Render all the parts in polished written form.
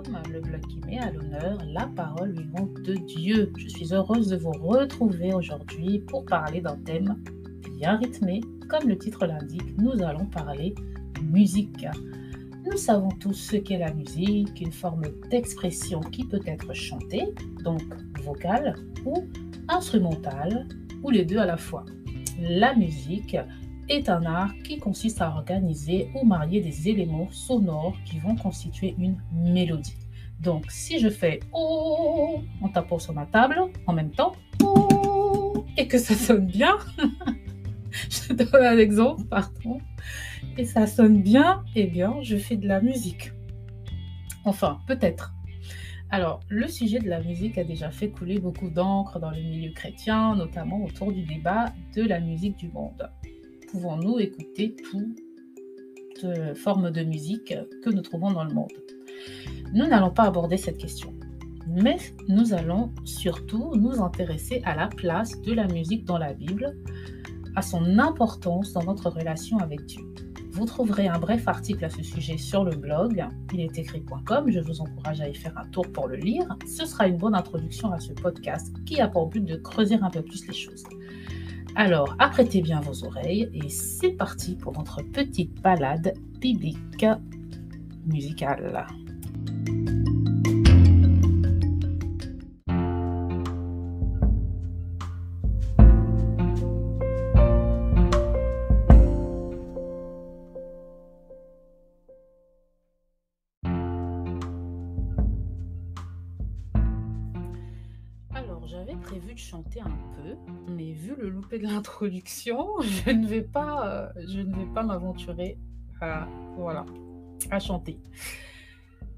le blog qui met à l'honneur la parole vivante de Dieu. Je suis heureuse de vous retrouver aujourd'hui pour parler d'un thème bien rythmé. Comme le titre l'indique, nous allons parler musique. Nous savons tous ce qu'est la musique, une forme d'expression qui peut être chantée, donc vocale, ou instrumentale, ou les deux à la fois. La musique est un art qui consiste à organiser ou marier des éléments sonores qui vont constituer une mélodie. Donc, si je fais « oh » en tapant sur ma table, en même temps « oh » et que ça sonne bien, je donne un exemple, pardon, et ça sonne bien, eh bien, je fais de la musique. Enfin, peut-être. Alors, le sujet de la musique a déjà fait couler beaucoup d'encre dans le milieu chrétien, notamment autour du débat de la musique du monde. Pouvons-nous écouter toute forme de musique que nous trouvons dans le monde? Nous n'allons pas aborder cette question, mais nous allons surtout nous intéresser à la place de la musique dans la Bible, à son importance dans notre relation avec Dieu. Vous trouverez un bref article à ce sujet sur le blog ilétécrit.com. Je vous encourage à y faire un tour pour le lire. Ce sera une bonne introduction à ce podcast qui a pour but de creuser un peu plus les choses. Alors, apprêtez bien vos oreilles et c'est parti pour notre petite balade biblique musicale. Alors, j'avais prévu de chanter un peu, mais vu le loupé de l'introduction, je ne vais pas m'aventurer à chanter.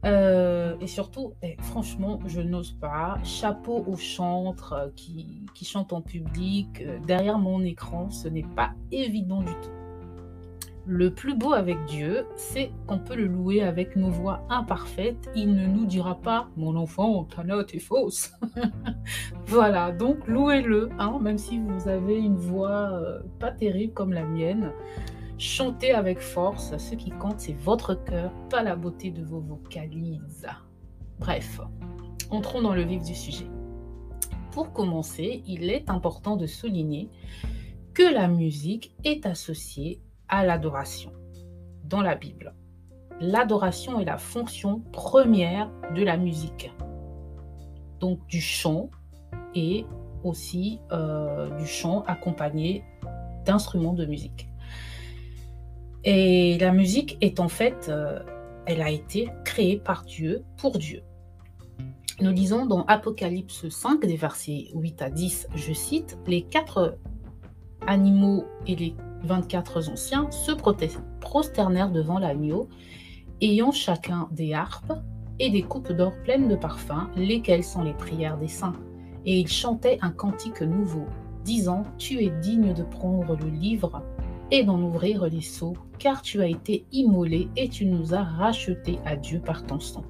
Et surtout, franchement, je n'ose pas. Chapeau aux chantres qui chantent en public. Derrière mon écran, ce n'est pas évident du tout. Le plus beau avec Dieu, c'est qu'on peut le louer avec nos voix imparfaites. Il ne nous dira pas « Mon enfant, ta note est fausse ». Voilà, donc louez-le, même si vous avez une voix pas terrible comme la mienne. Chantez avec force. Ce qui compte, c'est votre cœur, pas la beauté de vos vocalises. Bref, entrons dans le vif du sujet. Pour commencer, il est important de souligner que la musique est associée à l'adoration dans la Bible. L'adoration est la fonction première de la musique, donc du chant et aussi du chant accompagné d'instruments de musique. Et la musique est en fait, elle a été créée par Dieu, pour Dieu. Nous lisons dans Apocalypse 5, des versets 8 à 10, je cite, « Les 4 animaux et les 24 anciens se prosternèrent devant l'agneau, ayant chacun des harpes et des coupes d'or pleines de parfums, lesquelles sont les prières des saints. Et ils chantaient un cantique nouveau, disant, tu es digne de prendre le livre et d'en ouvrir les sceaux, car tu as été immolé et tu nous as rachetés à Dieu par ton sang.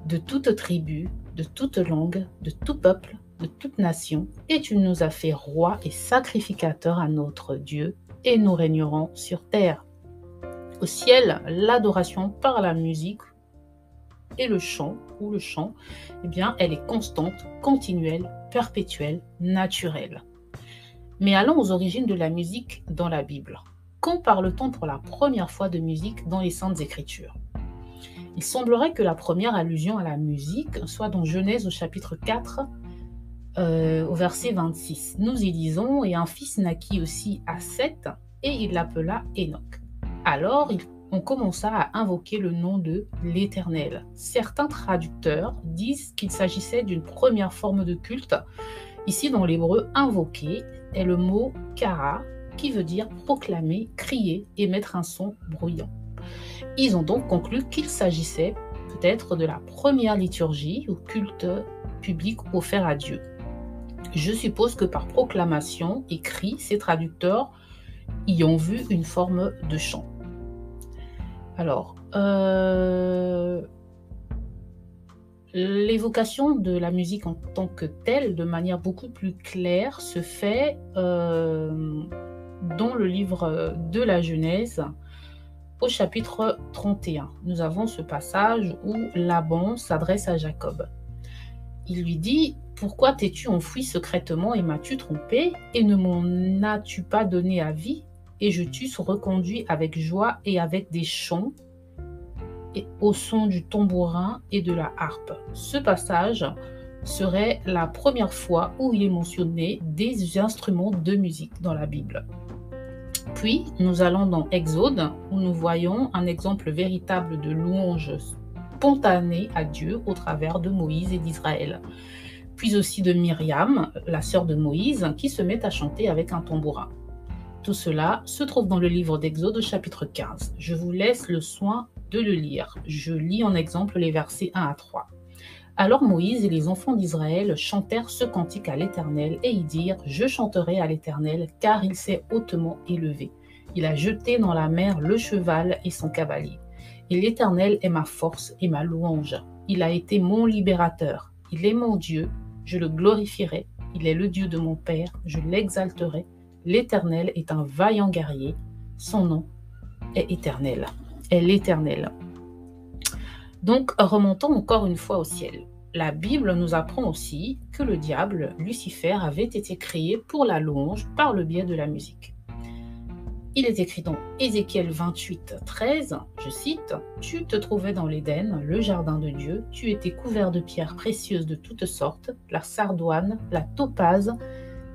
De toute tribu, de toute langue, de tout peuple, de toute nation, et tu nous as fait rois et sacrificateurs à notre Dieu, et nous régnerons sur terre. » Au ciel, l'adoration par la musique et le chant, eh bien, elle est constante, continuelle, perpétuelle, naturelle. Mais allons aux origines de la musique dans la Bible. Quand parle-t-on pour la première fois de musique dans les Saintes Écritures? Il semblerait que la première allusion à la musique soit dans Genèse au chapitre 4, au verset 26. Nous y lisons « Et un fils naquit aussi à Seth, et il l'appela Enoch. Alors on commença à invoquer le nom de l'Éternel. » Certains traducteurs disent qu'il s'agissait d'une première forme de culte. Ici, dans l'hébreu, « invoquer » est le mot « kara » qui veut dire proclamer, crier, émettre un son bruyant. Ils ont donc conclu qu'il s'agissait peut-être de la première liturgie ou culte public offert à Dieu. Je suppose que par proclamation et cri, ces traducteurs y ont vu une forme de chant. Alors, l'évocation de la musique en tant que telle, de manière beaucoup plus claire, se fait dans le livre de la Genèse, au chapitre 31, nous avons ce passage où Laban s'adresse à Jacob. Il lui dit « Pourquoi t'es-tu enfoui secrètement et m'as-tu trompé et ne m'en as-tu pas donné avis et je t'eusse reconduit avec joie et avec des chants et au son du tambourin et de la harpe. » Ce passage serait la première fois où il est mentionné des instruments de musique dans la Bible. Puis, nous allons dans Exode, où nous voyons un exemple véritable de louange spontanée à Dieu au travers de Moïse et d'Israël. Puis aussi de Myriam, la sœur de Moïse, qui se met à chanter avec un tambourin. Tout cela se trouve dans le livre d'Exode, chapitre 15. Je vous laisse le soin de le lire. Je lis en exemple les versets 1 à 3. Alors Moïse et les enfants d'Israël chantèrent ce cantique à l'Éternel, et ils dirent « Je chanterai à l'Éternel, car il s'est hautement élevé. Il a jeté dans la mer le cheval et son cavalier. Et l'Éternel est ma force et ma louange. Il a été mon libérateur. Il est mon Dieu, je le glorifierai. Il est le Dieu de mon Père, je l'exalterai. L'Éternel est un vaillant guerrier. Son nom est éternel. Est l'Éternel. » Donc, remontons encore une fois au ciel. La Bible nous apprend aussi que le diable, Lucifer, avait été créé pour la louange par le biais de la musique. Il est écrit dans Ézéchiel 28, 13, je cite, « Tu te trouvais dans l'Éden, le jardin de Dieu, tu étais couvert de pierres précieuses de toutes sortes, la sardoine, la topaze,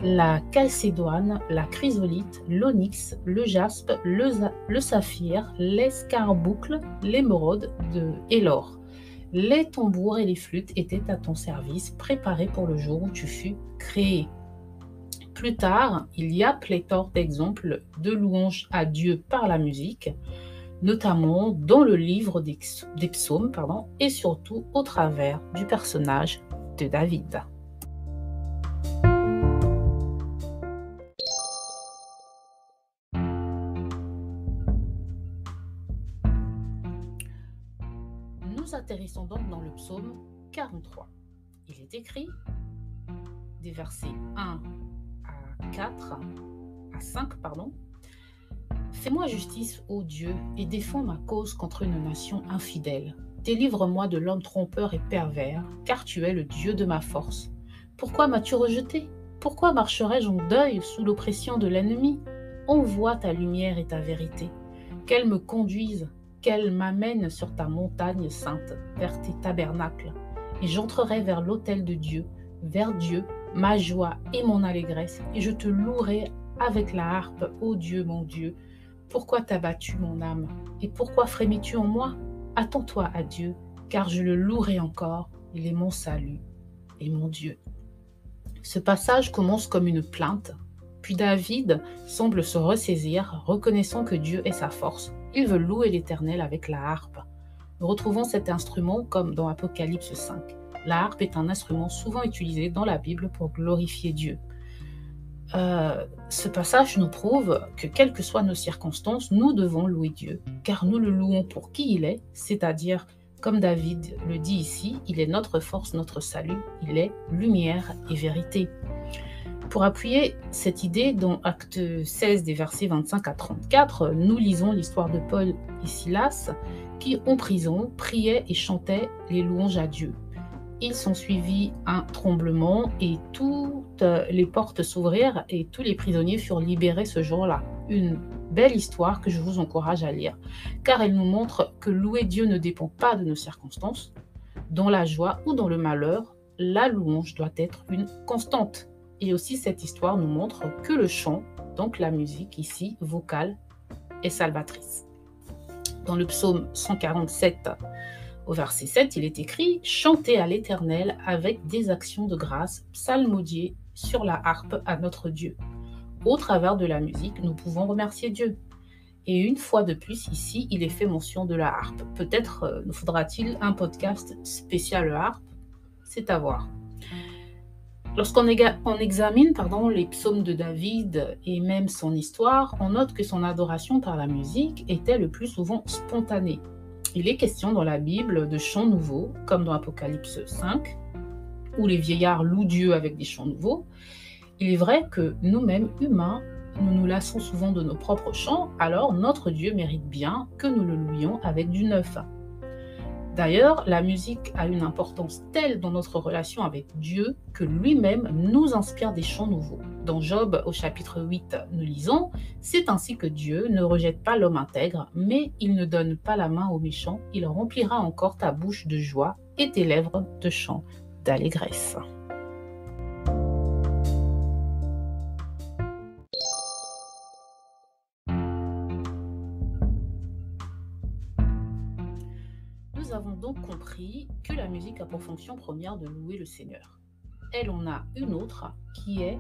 la chalcédoine, la chrysolite, l'onyx, le jaspe, le saphir, l'escarboucle, l'émeraude et l'or. Les tambours et les flûtes étaient à ton service, préparés pour le jour où tu fus créé. » Plus tard, il y a pléthore d'exemples de louanges à Dieu par la musique, notamment dans le livre des psaumes, et surtout au travers du personnage de David. Nous atterrissons donc dans le psaume 43. Il est écrit, des versets 1 à 4, à 5, « Fais-moi justice, ô Dieu, et défends ma cause contre une nation infidèle. Délivre-moi de l'homme trompeur et pervers, car tu es le Dieu de ma force. Pourquoi m'as-tu rejeté? Pourquoi marcherais-je en deuil sous l'oppression de l'ennemi? Envoie ta lumière et ta vérité, qu'elle me conduise, qu'elle m'amène sur ta montagne sainte, vers tes tabernacles, et j'entrerai vers l'autel de Dieu, vers Dieu, ma joie et mon allégresse, et je te louerai avec la harpe, ô Dieu mon Dieu. Pourquoi t'as battu mon âme? Et pourquoi frémis-tu en moi? Attends-toi à Dieu, car je le louerai encore, il est mon salut et mon Dieu. » Ce passage commence comme une plainte, puis David semble se ressaisir, reconnaissant que Dieu est sa force. Il veut louer l'Éternel avec la harpe. Nous retrouvons cet instrument comme dans Apocalypse 5. La harpe est un instrument souvent utilisé dans la Bible pour glorifier Dieu. Ce passage nous prouve que, quelles que soient nos circonstances, nous devons louer Dieu, car nous le louons pour qui il est, c'est-à-dire, comme David le dit ici, il est notre force, notre salut, il est lumière et vérité. Pour appuyer cette idée, dans Acte 16, des versets 25 à 34, nous lisons l'histoire de Paul et Silas, qui, en prison, priaient et chantaient les louanges à Dieu. Il s'ensuivit un tremblement et toutes les portes s'ouvrirent et tous les prisonniers furent libérés ce jour-là. Une belle histoire que je vous encourage à lire, car elle nous montre que louer Dieu ne dépend pas de nos circonstances. Dans la joie ou dans le malheur, la louange doit être une constante. Et aussi cette histoire nous montre que le chant, donc la musique ici, vocale, est salvatrice. Dans le psaume 147, au verset 7, il est écrit « Chantez à l'Éternel avec des actions de grâce, psalmodiez sur la harpe à notre Dieu. » Au travers de la musique, nous pouvons remercier Dieu. Et une fois de plus, ici, il est fait mention de la harpe. Peut-être nous faudra-t-il un podcast spécial harpe, c'est à voir. Lorsqu'on examine les psaumes de David et même son histoire, on note que son adoration par la musique était le plus souvent spontanée. Il est question dans la Bible de chants nouveaux, comme dans Apocalypse 5, où les vieillards louent Dieu avec des chants nouveaux. Il est vrai que nous-mêmes, humains, nous nous lassons souvent de nos propres chants, alors notre Dieu mérite bien que nous le louions avec du neuf. D'ailleurs, la musique a une importance telle dans notre relation avec Dieu que lui-même nous inspire des chants nouveaux. Dans Job, au chapitre 8, nous lisons « C'est ainsi que Dieu ne rejette pas l'homme intègre, mais il ne donne pas la main aux méchants, il remplira encore ta bouche de joie et tes lèvres de chants d'allégresse. » Nous avons donc compris que la musique a pour fonction première de louer le Seigneur. Elle en a une autre qui est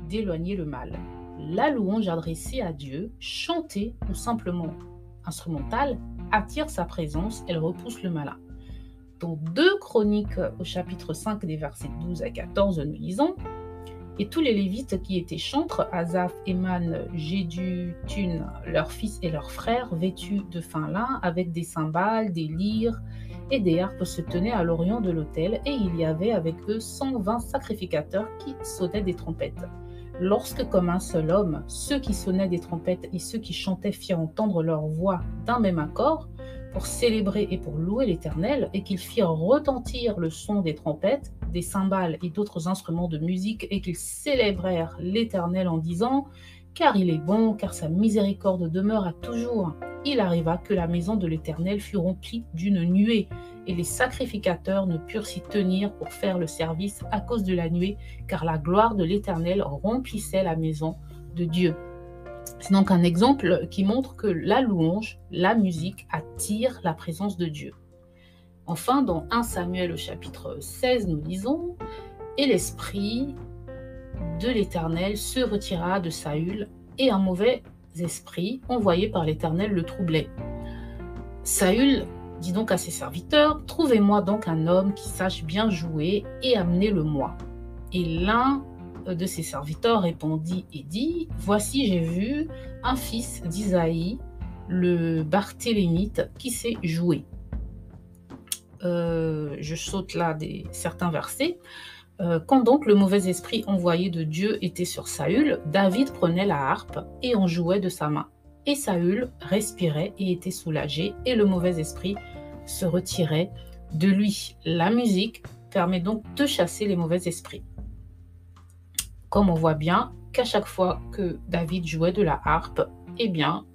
d'éloigner le mal. La louange adressée à Dieu, chantée ou simplement instrumentale, attire sa présence, elle repousse le malin. Dans 2 Chroniques au chapitre 5 des versets 12 à 14, nous lisons « Et tous les Lévites qui étaient chantres, Asaph, Éman, Jéduthun, leurs fils et leurs frères, vêtus de fin lin, avec des cymbales, des lyres et des harpes, se tenaient à l'orient de l'autel, et il y avait avec eux 120 sacrificateurs qui sonnaient des trompettes. Lorsque, comme un seul homme, ceux qui sonnaient des trompettes et ceux qui chantaient firent entendre leur voix d'un même accord, pour célébrer et pour louer l'Éternel, et qu'ils firent retentir le son des trompettes, des cymbales et d'autres instruments de musique, et qu'ils célébrèrent l'Éternel en disant « Car il est bon, car sa miséricorde demeure à toujours. » Il arriva que la maison de l'Éternel fut remplie d'une nuée, et les sacrificateurs ne purent s'y tenir pour faire le service à cause de la nuée, car la gloire de l'Éternel remplissait la maison de Dieu. C'est donc un exemple qui montre que la louange, la musique attire la présence de Dieu. Enfin, dans 1 Samuel au chapitre 16, nous lisons « Et l'esprit de l'Éternel se retira de Saül, et un mauvais esprit envoyé par l'Éternel le troublait. Saül dit donc à ses serviteurs, « Trouvez-moi donc un homme qui sache bien jouer, et amenez-le-moi. » Et l'un de ses serviteurs répondit et dit, « Voici, j'ai vu un fils d'Isaïe, le Barthélémite, qui sait jouer. » Je saute là certains versets. Quand donc le mauvais esprit envoyé de Dieu était sur Saül, David prenait la harpe et en jouait de sa main. Et Saül respirait et était soulagé, et le mauvais esprit se retirait de lui. La musique permet donc de chasser les mauvais esprits. Comme on voit bien qu'à chaque fois que David jouait de la harpe, eh bien,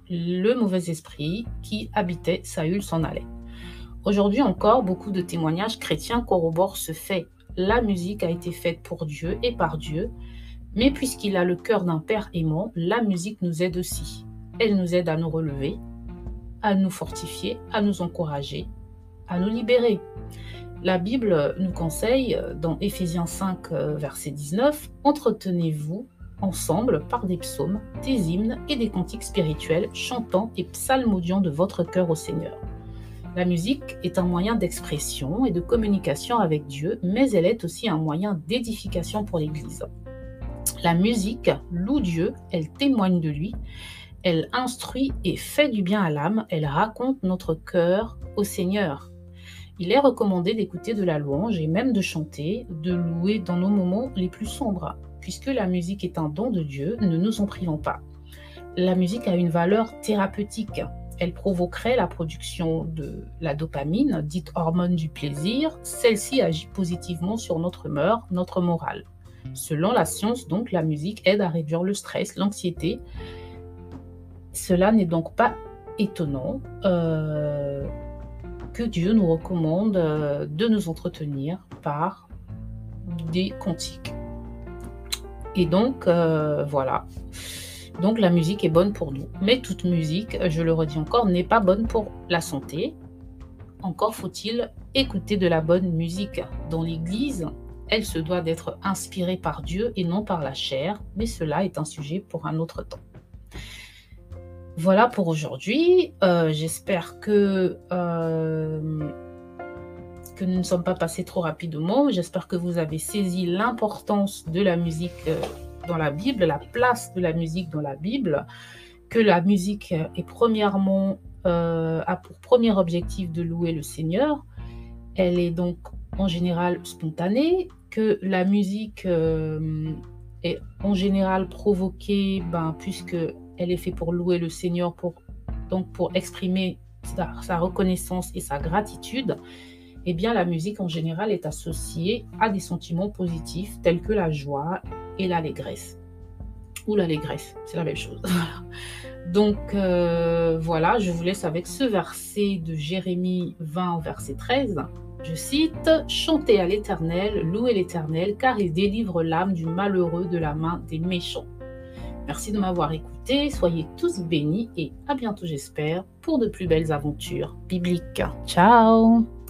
le mauvais esprit qui habitait Saül s'en allait. Aujourd'hui encore, beaucoup de témoignages chrétiens corroborent ce fait. La musique a été faite pour Dieu et par Dieu, mais puisqu'il a le cœur d'un père aimant, la musique nous aide aussi. Elle nous aide à nous relever, à nous fortifier, à nous encourager, à nous libérer. La Bible nous conseille, dans Éphésiens 5, verset 19, « Entretenez-vous ensemble par des psaumes, des hymnes et des cantiques spirituels, chantant et psalmodiant de votre cœur au Seigneur. » La musique est un moyen d'expression et de communication avec Dieu, mais elle est aussi un moyen d'édification pour l'Église. La musique loue Dieu, elle témoigne de lui, elle instruit et fait du bien à l'âme, elle raconte notre cœur au Seigneur. Il est recommandé d'écouter de la louange et même de chanter, de louer dans nos moments les plus sombres. Puisque la musique est un don de Dieu, ne nous en privons pas. La musique a une valeur thérapeutique. Elle provoquerait la production de la dopamine, dite hormone du plaisir. Celle-ci agit positivement sur notre humeur, notre morale. Selon la science, donc, la musique aide à réduire le stress, l'anxiété. Cela n'est donc pas étonnant que Dieu nous recommande de nous entretenir par des cantiques. Et donc, voilà. Donc, la musique est bonne pour nous. Mais toute musique, je le redis encore, n'est pas bonne pour la santé. Encore faut-il écouter de la bonne musique. Dans l'Église, elle se doit d'être inspirée par Dieu et non par la chair. Mais cela est un sujet pour un autre temps. Voilà pour aujourd'hui. J'espère que nous ne sommes pas passés trop rapidement. J'espère que vous avez saisi l'importance de la musique dans la Bible, la place de la musique dans la Bible, que la musique est premièrement, a pour premier objectif de louer le Seigneur. Elle est donc en général spontanée, que la musique est en général provoquée, puisque elle est faite pour louer le Seigneur, donc pour exprimer sa reconnaissance et sa gratitude, eh bien la musique en général est associée à des sentiments positifs tels que la joie et l'allégresse. Ou l'allégresse, c'est la même chose. Donc voilà, je vous laisse avec ce verset de Jérémie 20, verset 13. Je cite, « Chantez à l'Éternel, louez l'Éternel, car il délivre l'âme du malheureux de la main des méchants. » Merci de m'avoir écouté, soyez tous bénis et à bientôt j'espère pour de plus belles aventures bibliques. Ciao!